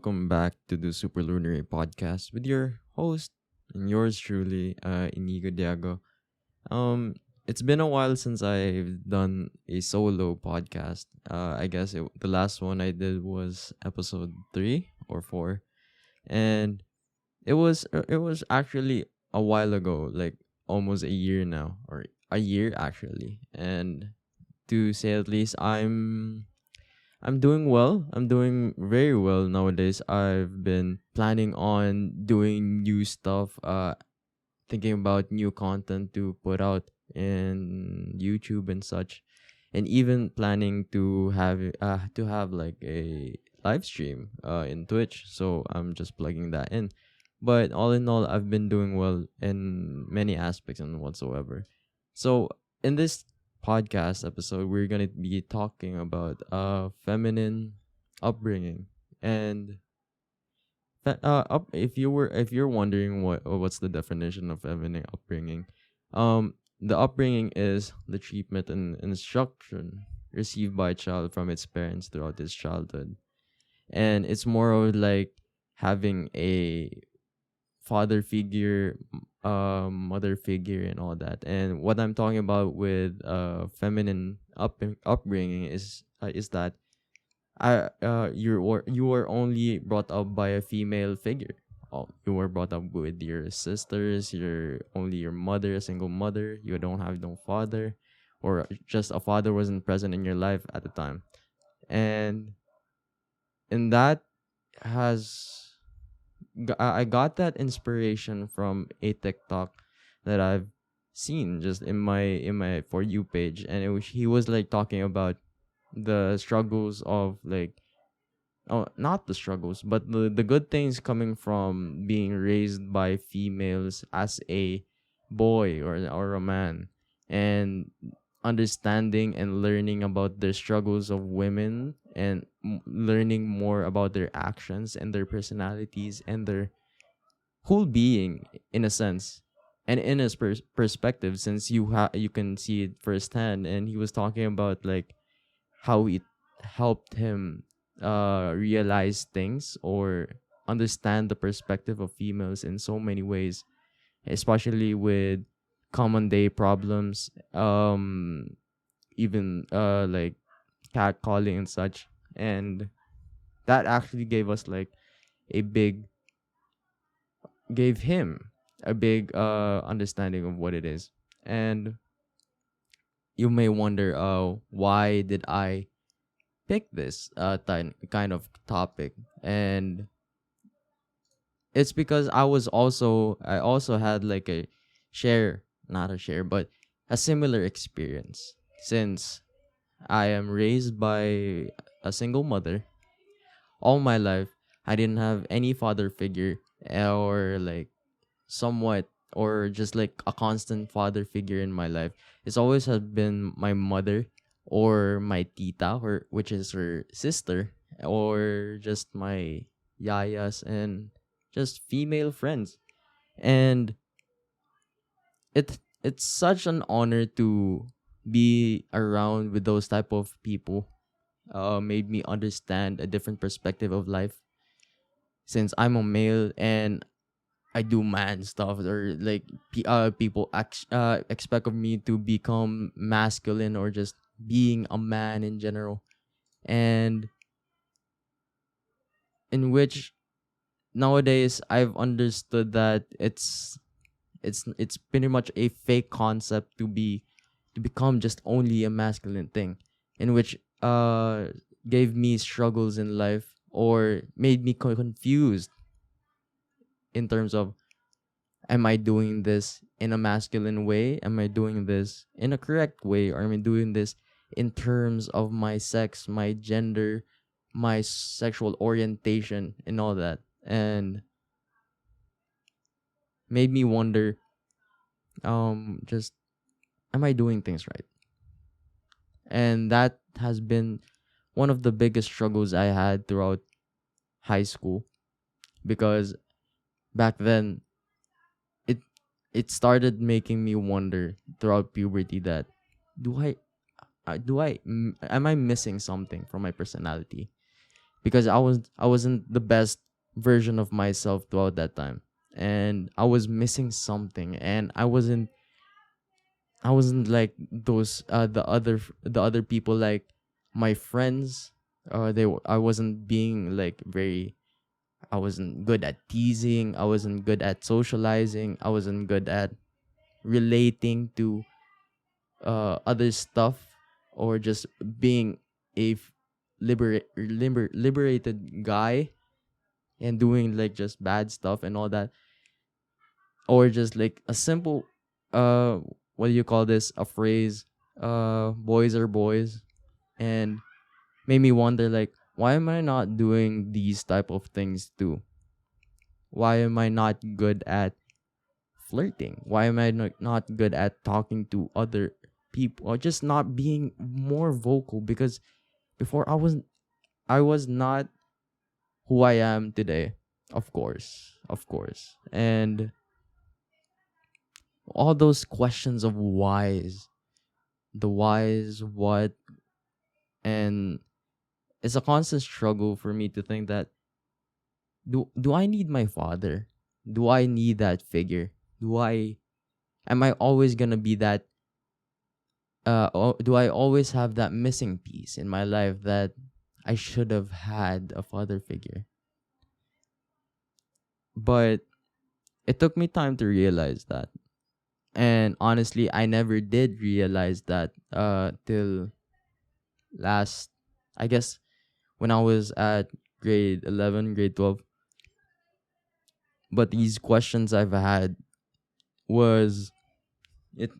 welcome back to the Superlunary podcast with your host and yours truly, Iñigo. Um, it's been a while since I've done a solo podcast. I guess the last one I did was episode 3 or 4, and it was actually a while ago, like almost a year now, or a year actually. And to say at least, I'm doing well. I'm doing very well nowadays. I've been planning on doing new stuff, thinking about new content to put out in YouTube and such, and even planning to have like a live stream in Twitch. So I'm just plugging that in. But all in all, I've been doing well in many aspects and whatsoever. So in this podcast episode, we're gonna be talking about feminine upbringing. And if you're wondering what's the definition of feminine upbringing, the upbringing is the treatment and instruction received by a child from its parents throughout its childhood, and it's more of like having a father figure, mother figure, and all that. And what I'm talking about with feminine upbringing is that you were only brought up by a female figure. Oh, you were brought up with your sisters. You're only your mother, a single mother. You don't have no father, or just a father wasn't present in your life at the time. And that has I got that inspiration from a TikTok that I've seen just in my for you page, and he was like talking about the struggles of like, oh, not the struggles, but the good things coming from being raised by females as a boy or a man, and understanding and learning about the struggles of women, and learning more about their actions and their personalities and their whole being, in a sense, and in his perspective, since you can see it firsthand. And he was talking about like how it helped him realize things or understand the perspective of females in so many ways, especially with common day problems, even like catcalling and such. And that actually a big gave him a big understanding of what it is. And you may wonder, why did I pick this kind of topic? And it's because I also had like a share not a share but a similar experience, since I am raised by a single mother. All my life I didn't have any father figure, or like somewhat, or just like a constant father figure in my life. It's always had been my mother, or my tita, or which is her sister, or just my yayas, and just female friends. And it's such an honor to be around with those type of people. Made me understand a different perspective of life, since I'm a male and I do man stuff, or like people expect of me to become masculine, or just being a man in general. And in which nowadays I've understood that it's pretty much a fake concept to become just only a masculine thing, in which gave me struggles in life, or made me confused in terms of, am I doing this in a masculine way? Am I doing this in a correct way? Or am I doing this in terms of my sex, my gender, my sexual orientation, and all that? And made me wonder, just, am I doing things right? And that has been one of the biggest struggles I had throughout high school, because back then it it started making me wonder throughout puberty that, do I am I missing something from my personality? because I wasn't the best version of myself throughout that time, and I was missing something, and I wasn't like those the other people, like my friends. I wasn't being like very. I wasn't good at teasing. I wasn't good at socializing. I wasn't good at relating to other stuff, or just being a liberated guy and doing like just bad stuff and all that, or just like a simple uh what do you call this, a phrase, boys are boys, and made me wonder, like, why am I not doing these type of things too? Why am I not good at flirting? Why am I not good at talking to other people, or just not being more vocal? Because before I was not who I am today. Of course. And all those questions of whys, the whys, what, and it's a constant struggle for me to think that, do I need my father? Do I need that figure? Do I am I always gonna be that? Do I always have that missing piece in my life that I should have had a father figure? But it took me time to realize that, and honestly, I never did realize that till last, I guess, when I was at grade 11, grade 12. But these questions I've had was it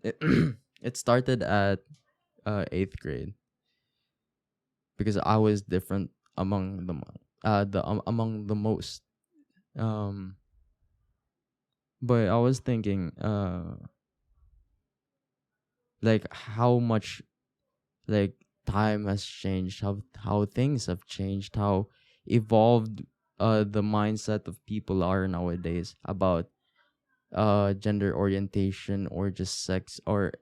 it started at 8th grade, because I was different among among the most. Um, but I was thinking, like how much, like, time has changed, how things have changed, how evolved the mindset of people are nowadays about gender orientation, or just sexual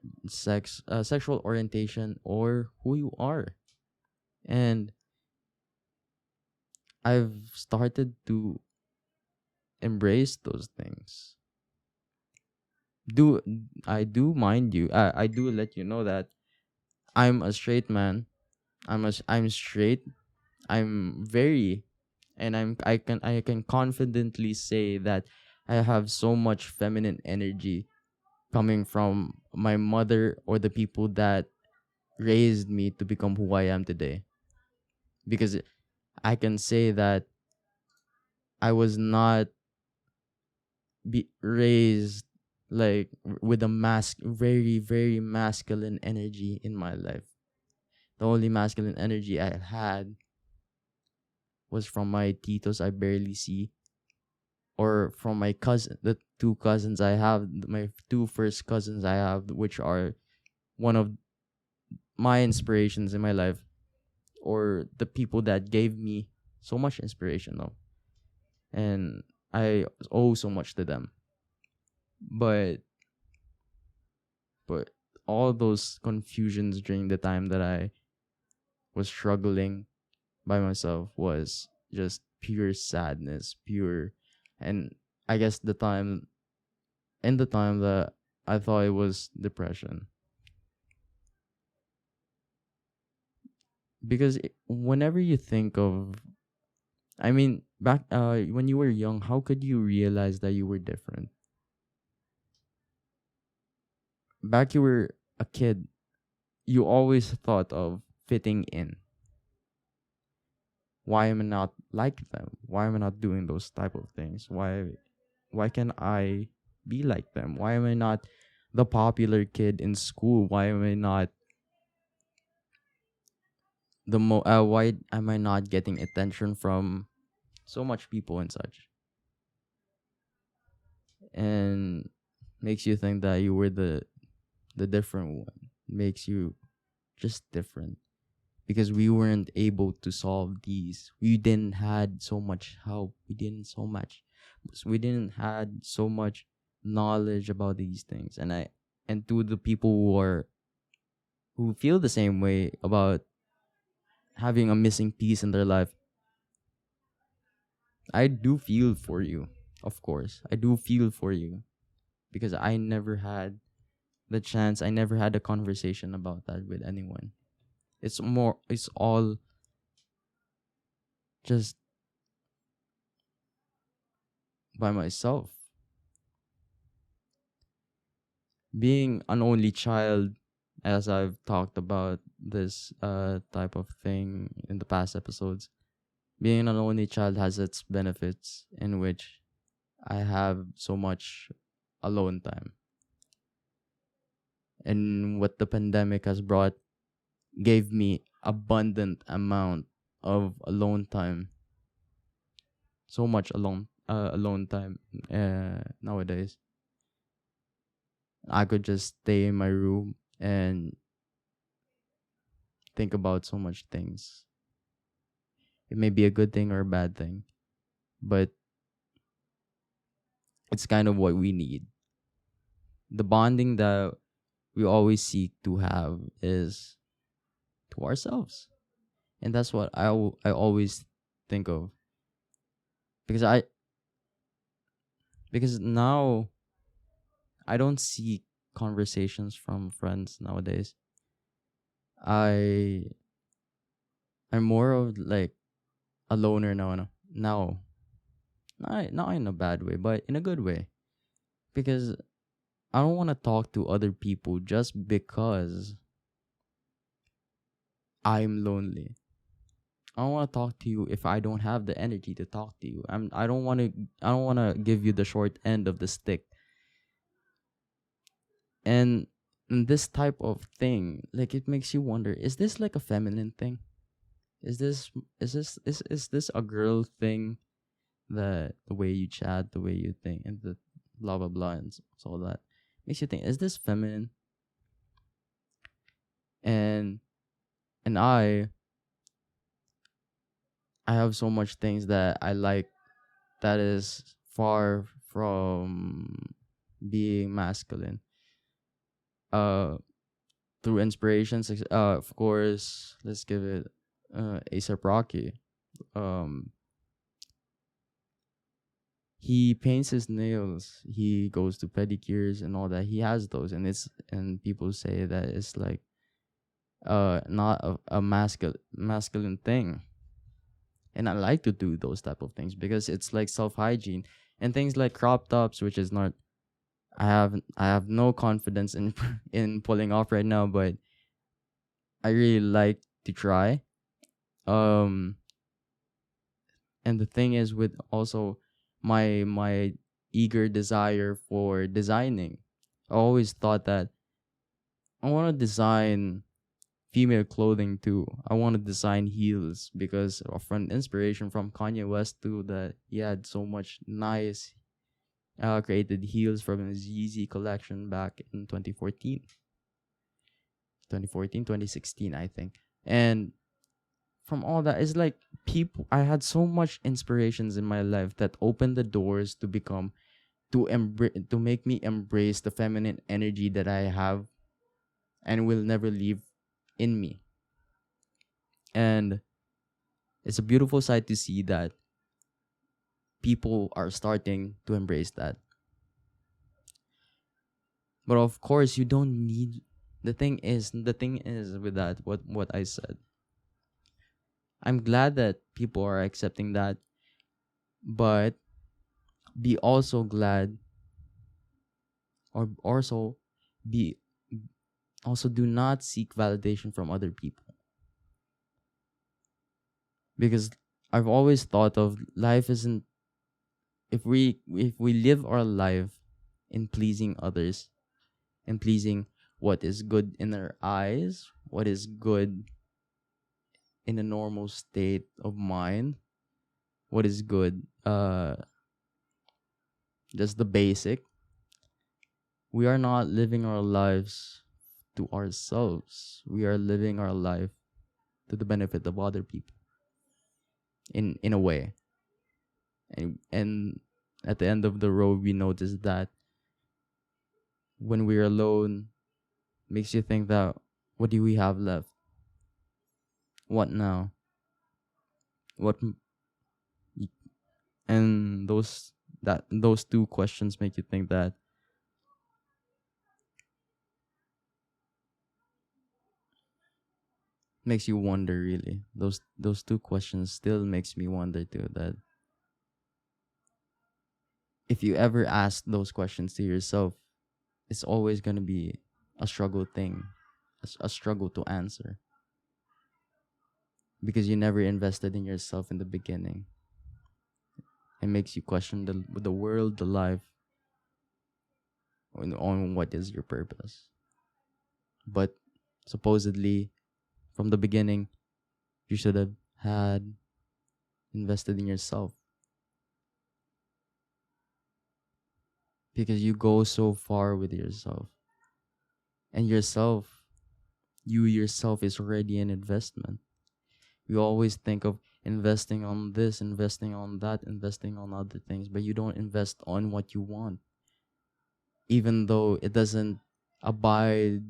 orientation, or who you are. And I've started to embrace those things. Do I do mind you? I do let you know that I'm a straight man. I'm straight. I'm very, and I can confidently say that I have so much feminine energy coming from my mother, or the people that raised me to become who I am today. Because I can say that I was not raised like with a very masculine energy in my life. The only masculine energy I had was from my titos I barely see, or from my cousin, the two cousins I have, my two first cousins I have, which are one of my inspirations in my life, or the people that gave me so much inspiration, though. And I owe so much to them. But but all those confusions during the time that I was struggling by myself was just pure sadness, pure, and I guess the time that I thought it was depression. Because whenever you think of, I mean, back when you were young, how could you realize that you were different? Back you were a kid, you always thought of fitting in. Why am I not like them? Why am I not doing those type of things? Why can I be like them? Why am I not the popular kid in school? Why am I not why am I not getting attention from so much people and such? And makes you think that you were the different one. Makes you just different, because we weren't able to solve these. We didn't had so much help. We didn't had so much knowledge about these things. And to the people who feel the same way about having a missing piece in their life, I do feel for you. Of course, I do feel for you because I never had the chance. I never had a conversation about that with anyone. It's all just by myself. Being an only child, as I've talked about this type of thing in the past episodes, being an only child has its benefits in which I have so much alone time. And what the pandemic has brought gave me abundant amount of alone time. So much alone time nowadays. I could just stay in my room and think about so much things. It may be a good thing or a bad thing, but it's kind of what we need. The bonding that we always seek to have is to ourselves. And that's what I always think of. Because now I don't seek conversations from friends nowadays. I I'm more of like a loner now. Now, not in a bad way, but in a good way. Because I don't want to talk to other people just because I'm lonely. I don't want to talk to you if I don't have the energy to talk to you. I don't want to give you the short end of the stick. And this type of thing, like, it makes you wonder, is this like a feminine thing? Is this a girl thing, that the way you chat, the way you think, and the blah blah blah and all that makes you think, is this feminine? And and I have so much things that I like that is far from being masculine. Uh, through inspirations, of course, let's give it A$AP Rocky. Um, he paints his nails. He goes to pedicures and all that. He has those, and people say that it's like not a masculine thing. And I like to do those type of things because it's like self hygiene, and things like crop tops, which is not, I have no confidence in in pulling off right now, but I really like to try. Um, and the thing is, with also my eager desire for designing, I always thought that I want to design female clothing too. I want to design heels because of an inspiration from Kanye West too, that he had so much nice created heels from his Yeezy collection back in 2016, I think. And from all that, it's like, people, I had so much inspirations in my life that opened the doors to become, to make me embrace the feminine energy that I have and will never leave in me. And it's a beautiful sight to see that people are starting to embrace that. But of course, you don't need, the thing is with that, what I said. I'm glad that people are accepting that, but be also glad, or also be also do not seek validation from other people. Because I've always thought of life isn't, if we live our life in pleasing others and pleasing what is good in our eyes, what is good in a normal state of mind, what is good, just the basic, we are not living our lives to ourselves. We are living our life to the benefit of other people, in a way. And at the end of the road, we notice that when we're alone, makes you think that, what do we have left? What now? What And those two questions make you think that makes you wonder really. Those two questions still makes me wonder too, that if you ever ask those questions to yourself, it's always gonna be a struggle thing, a struggle to answer, because you never invested in yourself in the beginning. It makes you question the world, the life, on what is your purpose. But supposedly, from the beginning, you should have had invested in yourself, because you go so far with yourself, and you yourself is already an investment. You always think of investing on this, investing on that, investing on other things, but you don't invest on what you want, even though it doesn't abide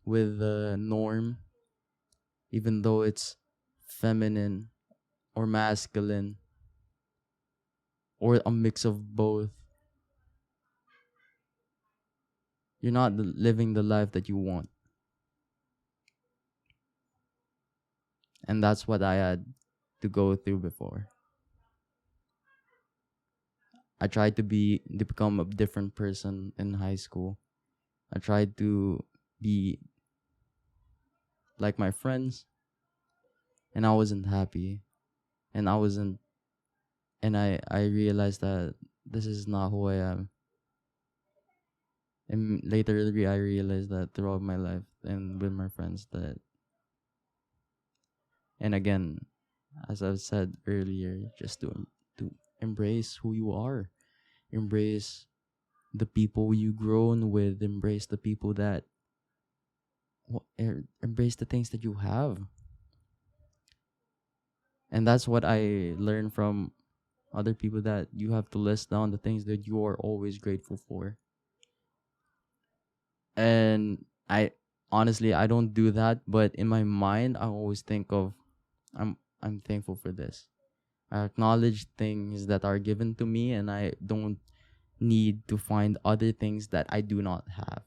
with the norm, even though it's feminine or masculine or a mix of both. You're not living the life that you want. And that's what I had to go through before. I tried to become a different person in high school. I tried to be like my friends, and I wasn't happy. And I wasn't and I realized that this is not who I am. And later I realized that throughout my life and with my friends, that, and again, as I've said earlier, just to embrace who you are, embrace the people you grown with, embrace the people that embrace the things that you have. And that's what I learned from other people, that you have to list down the things that you are always grateful for. And I honestly, I don't do that, but in my mind I always think of, I'm thankful for this. I acknowledge things that are given to me, and I don't need to find other things that I do not have.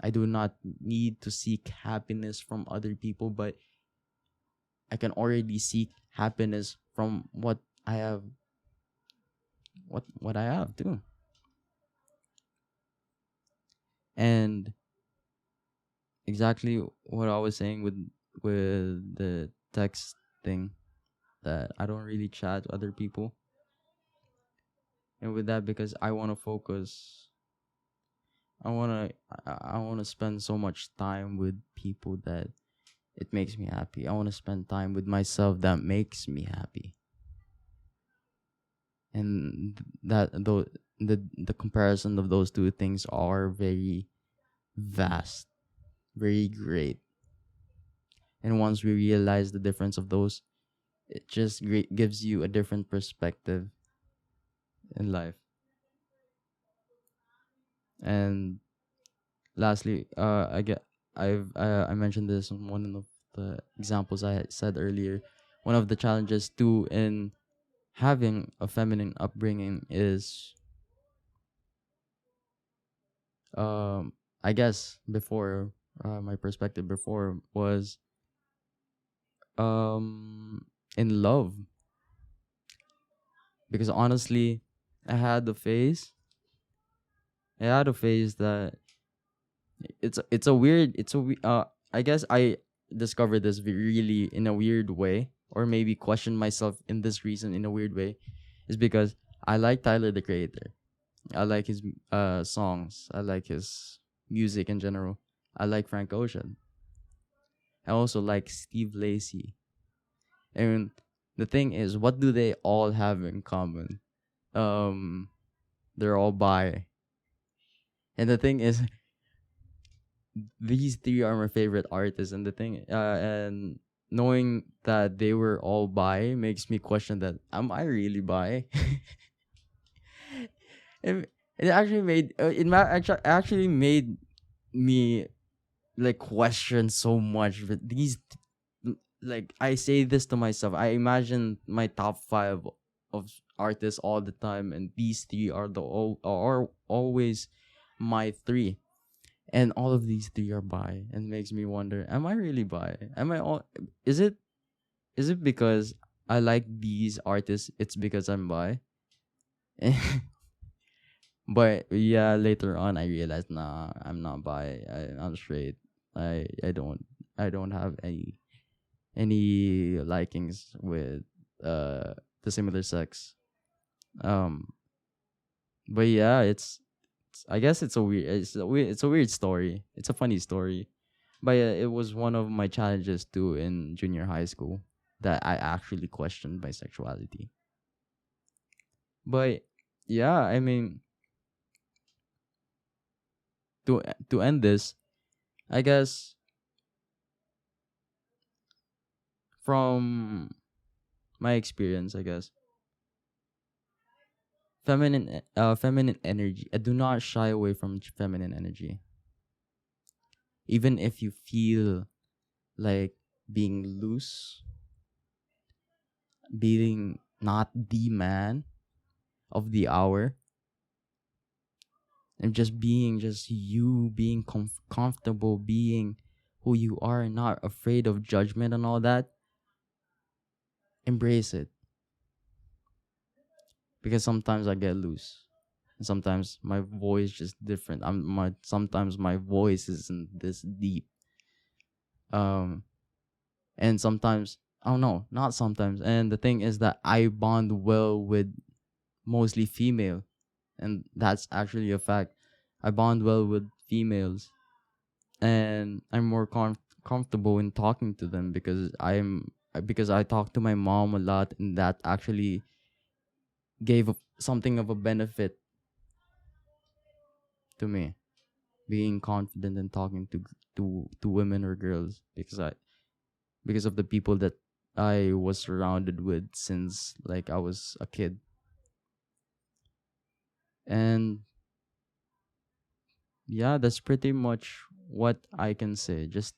I do not need to seek happiness from other people, but I can already seek happiness from what I have, what I have too. And exactly what I was saying with the text thing, that I don't really chat with other people. And with that, because I want to focus, I want to spend so much time with people that it makes me happy. I want to spend time with myself that makes me happy. And that though the comparison of those two things are very vast, very great. And once we realize the difference of those, it just gives you a different perspective in life. And lastly, I mentioned this in one of the examples I had said earlier. One of the challenges too in having a feminine upbringing is, I guess before, my perspective before was, um in love, because honestly, I had a phase. I had a phase that it's a weird it's a I guess I discovered this really in a weird way, or maybe questioned myself in this reason in a weird way, is because I like Tyler the Creator. I like his songs. I like his music in general. I like Frank Ocean. I also like Steve Lacy. And the thing is, what do they all have in common? Um, they're all bi. And the thing is, these three are my favorite artists. And the thing, and knowing that they were all bi makes me question that, am I really bi? It actually made actually made me like question so much. But these, like, I say this to myself, I imagine my top five of artists all the time, and these three are always my three, and all of these three are bi, and makes me wonder: am I really bi? Am I all? Is it because I like these artists? It's because I'm bi. But yeah, later on I realized, nah, I'm not bi. I'm straight. I don't have any likings with the similar sex. Um, but yeah, I guess it's a weird story. It's a funny story, but yeah, it was one of my challenges too in junior high school, that I actually questioned my sexuality. But yeah, I mean, to end this, I guess from my experience, I guess feminine energy. Do not shy away from feminine energy, even if you feel like being loose, being not the man of the hour, and just being just you, being comfortable being who you are, not afraid of judgment and all that. Embrace it, because sometimes I get loose. And sometimes my voice just different. Sometimes my voice isn't this deep. Um and sometimes, oh no, not sometimes. And the thing is that I bond well with mostly female, and that's actually a fact. I bond well with females, and I'm more comfortable in talking to them because I talk to my mom a lot, and that actually something of a benefit to me, being confident in talking to women or girls, because of the people that I was surrounded with since like I was a kid. And yeah, that's pretty much what I can say. Just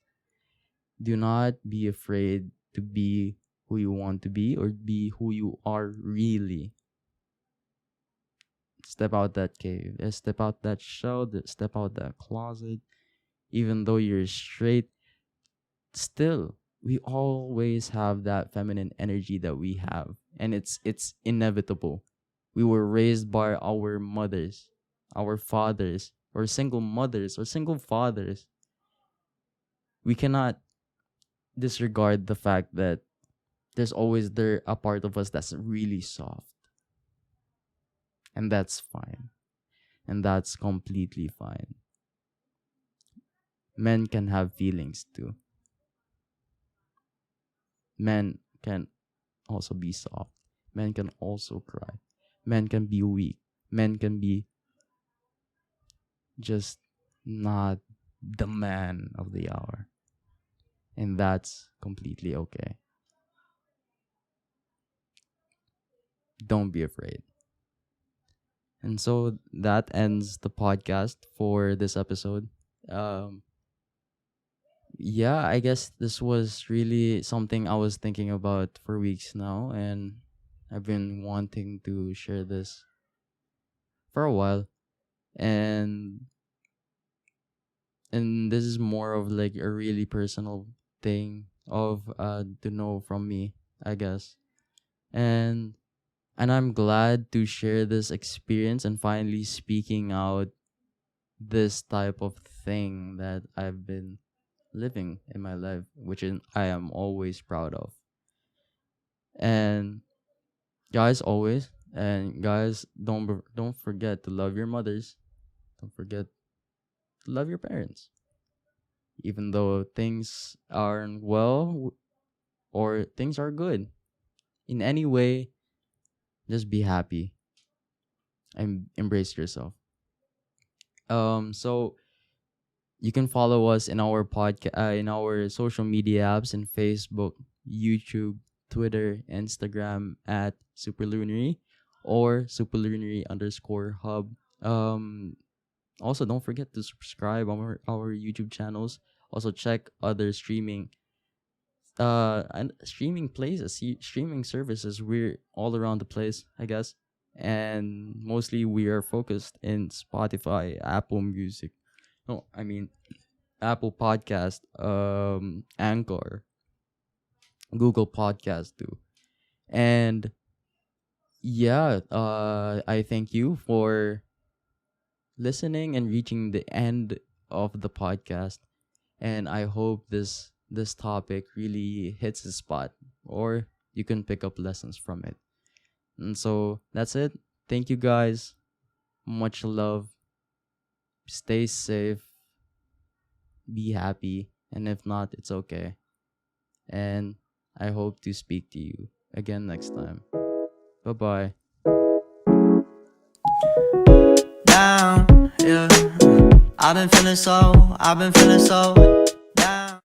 do not be afraid to be who you want to be, or be who you are really. Step out that cave, step out that shell, step out that closet. Even though you're straight, still we always have that feminine energy that we have, and it's inevitable. We were raised by our mothers, our fathers, or single mothers or single fathers. We cannot disregard the fact that there's always there a part of us that's really soft, and that's fine, and that's completely fine. Men can have feelings too. Men can also be soft. Men can also cry. Men can be weak. Men can be just not the man of the hour. And that's completely okay. Don't be afraid. And so that ends the podcast for this episode. Um, yeah, I guess this was really something I was thinking about for weeks now, and I've been wanting to share this for a while. And this is more of like a really personal thing of to know from me, I guess. And I'm glad to share this experience and finally speaking out this type of thing that I've been living in my life, which I am always proud of. And guys, don't forget to love your mothers. Don't forget to love your parents, even though things aren't well or things are good. In any way, just be happy and embrace yourself. So you can follow us in our in our social media apps in Facebook, YouTube, Twitter, Instagram at Superlunary or Superlunary_hub. Also, don't forget to subscribe on our YouTube channels. Also, check other streaming and streaming services, we're all around the place, I guess. And mostly we are focused in Spotify, Apple Music. No, I mean Apple Podcast, Anchor, Google Podcast too. And yeah, I thank you for listening and reaching the end of the podcast. And I hope this topic really hits the spot, or you can pick up lessons from it. And so that's it. Thank you guys. Much love. Stay safe. Be happy. And if not, it's okay. And I hope to speak to you again next time. Bye bye. Down, yeah. I've been feeling so